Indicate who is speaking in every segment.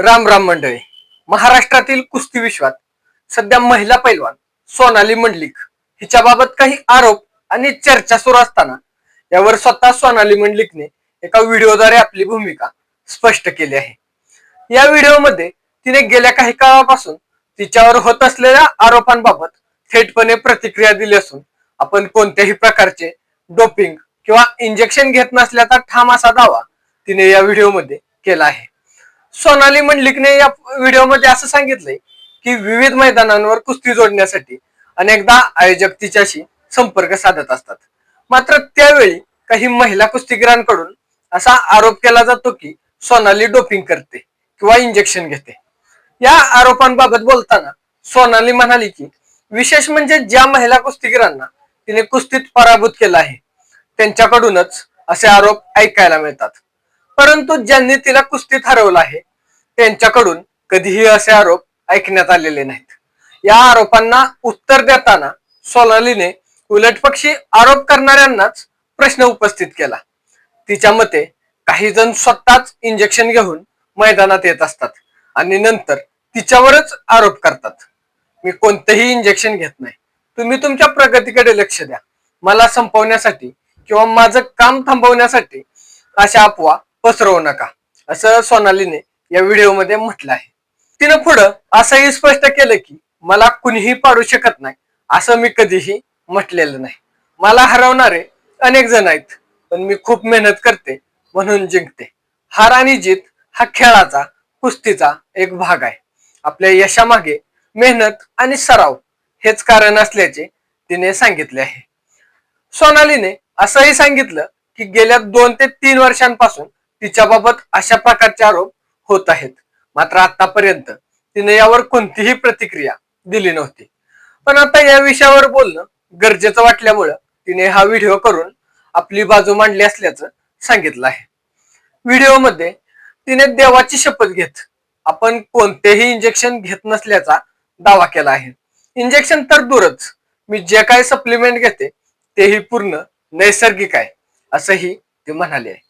Speaker 1: राम राम मंडळी. महाराष्ट्रातील कुस्ती विश्वात सध्या महिला पैलवान सोनाली मंडलिक हिच्याबाबत काही आरोप आणि चर्चा सुरू असताना यावर स्वतः सोनाली मंडलिकने एका व्हिडिओद्वारे आपली भूमिका स्पष्ट केली आहे. या व्हिडिओमध्ये तिने गेल्या काही काळापासून तिच्यावर होत असलेल्या आरोपांबाबत थेटपणे प्रतिक्रिया दिली असून आपण कोणत्याही प्रकारचे डोपिंग किंवा इंजेक्शन घेत नसल्याचा ठाम असा दावा तिने या व्हिडिओमध्ये केला आहे. सोनाली मंडलिकने या व्हिडिओमध्ये असं सांगितलंय की विविध मैदानांवर कुस्ती जोडण्यासाठी अनेकदा आयोजक तिच्याशी संपर्क साधत असतात, मात्र त्यावेळी काही महिला कुस्तीगिरांकडून असा आरोप केला जातो की सोनाली डोपिंग करते किंवा इंजेक्शन घेते. या आरोपांबाबत बोलताना सोनाली म्हणाली की विशेष म्हणजे ज्या महिला कुस्तीगिरांना तिने कुस्तीत पराभूत केला आहे त्यांच्याकडूनच असे आरोप ऐकायला मिळतात, परंतु ज्यांनी तिला कुस्तीत हरवलं आहे त्यांच्याकडून कधीही असे आरोप ऐकण्यात आलेले नाहीत. या आरोपांना उत्तर देताना सोनालीने उलटपक्षी आरोप करणाऱ्यांनाच प्रश्न उपस्थित केला. तिच्या मते काही जण स्वतःच इंजेक्शन घेऊन मैदानात येत असतात आणि नंतर तिच्यावरच आरोप करतात. मी कोणतेही इंजेक्शन घेत नाही, तुम्ही तुमच्या प्रगतीकडे लक्ष द्या. मला संपवण्यासाठी किंवा माझं काम थांबवण्यासाठी अशा अफवा पसरवू नका, असं सोनालीने या व्हिडिओमध्ये म्हटलं आहे. तिनं पुढं असंही स्पष्ट केलं की मला कुणीही पाडू शकत नाही असं मी कधीही म्हटलेलं नाही. मला हरवणारे अनेक जण आहेत, पण मी खूप मेहनत करते म्हणून जिंकते. हार आणि जीत हा खेळाचा कुस्तीचा एक भाग आहे. आपल्या यशामागे मेहनत आणि सराव हेच कारण असल्याचे तिने सांगितले आहे. सोनालीने असंही सांगितलं की गेल्या 2 ते 3 वर्षांपासून तिच्याबाबत अशा प्रकारचे आरोप होत आहेत, मात्र आतापर्यंत तिने यावर कोणतीही प्रतिक्रिया दिली नव्हती. पण आता या विषयावर बोलणं गरजेचं वाटल्यामुळं तिने हा व्हिडिओ करून आपली बाजू मांडली असल्याचं सांगितलं आहे. व्हिडिओमध्ये तिने देवाची शपथ घेत आपण कोणतेही इंजेक्शन घेत नसल्याचा दावा केला आहे. इंजेक्शन तर दूरच, मी जे काही सप्लिमेंट घेते तेही पूर्ण नैसर्गिक आहे असंही ते म्हणाले आहे.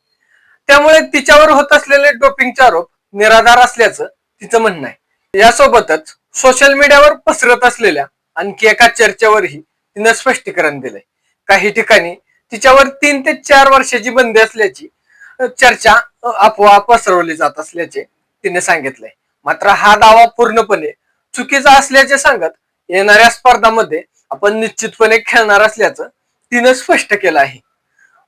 Speaker 1: त्यामुळे तिच्यावर होत असलेले डोपिंगचे आरोप निराधार असल्याचं तिचं म्हणणं आहे. यासोबतच सोशल मीडियावर पसरत असलेल्या आणखी एका चर्चेवरही तिनं स्पष्टीकरण दिलंय. काही ठिकाणी तिच्यावर 3 ते 4 वर्षाची बंदी असल्याची चर्चा अफवा पसरवली जात असल्याचे तिने सांगितलंय. मात्र हा दावा पूर्णपणे चुकीचा असल्याचे सांगत येणाऱ्या स्पर्धामध्ये आपण निश्चितपणे खेळणार असल्याचं तिनं स्पष्ट केलं आहे.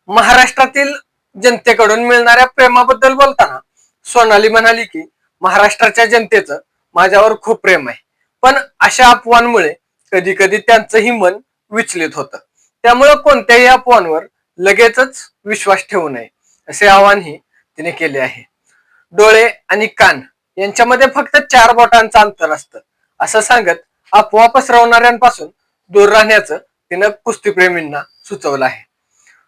Speaker 1: महाराष्ट्रातील जनतेकडून मिळणाऱ्या प्रेमाबद्दल बोलताना सोनाली म्हणाली की महाराष्ट्राच्या जनतेचं माझ्यावर खूप प्रेम आहे, पण अशा अफवांमुळे कधी कधी त्यांचंही मन विचलित होतं. त्यामुळे कोणत्याही अफवांवर लगेचच विश्वास ठेवू नये असे आवाहनही तिने केले आहे. डोळे आणि कान यांच्यामध्ये फक्त 4 बोटांचं अंतर असतं असं सांगत अफवा पसरवणाऱ्यांपासून दूर राहण्याचं तिनं कुस्तीप्रेमींना सुचवलं आहे.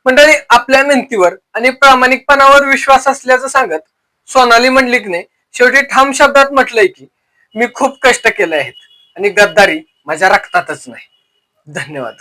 Speaker 1: मंडळी, आपल्या मेहनतीवर आणि प्रामाणिकपणावर विश्वास असल्याचं सांगत सोनाली मंडलिकने शेवटी ठाम शब्दात म्हटलंय की मी खूप कष्ट केले आहेत आणि गद्दारी माझ्या रक्तातच नाही. धन्यवाद.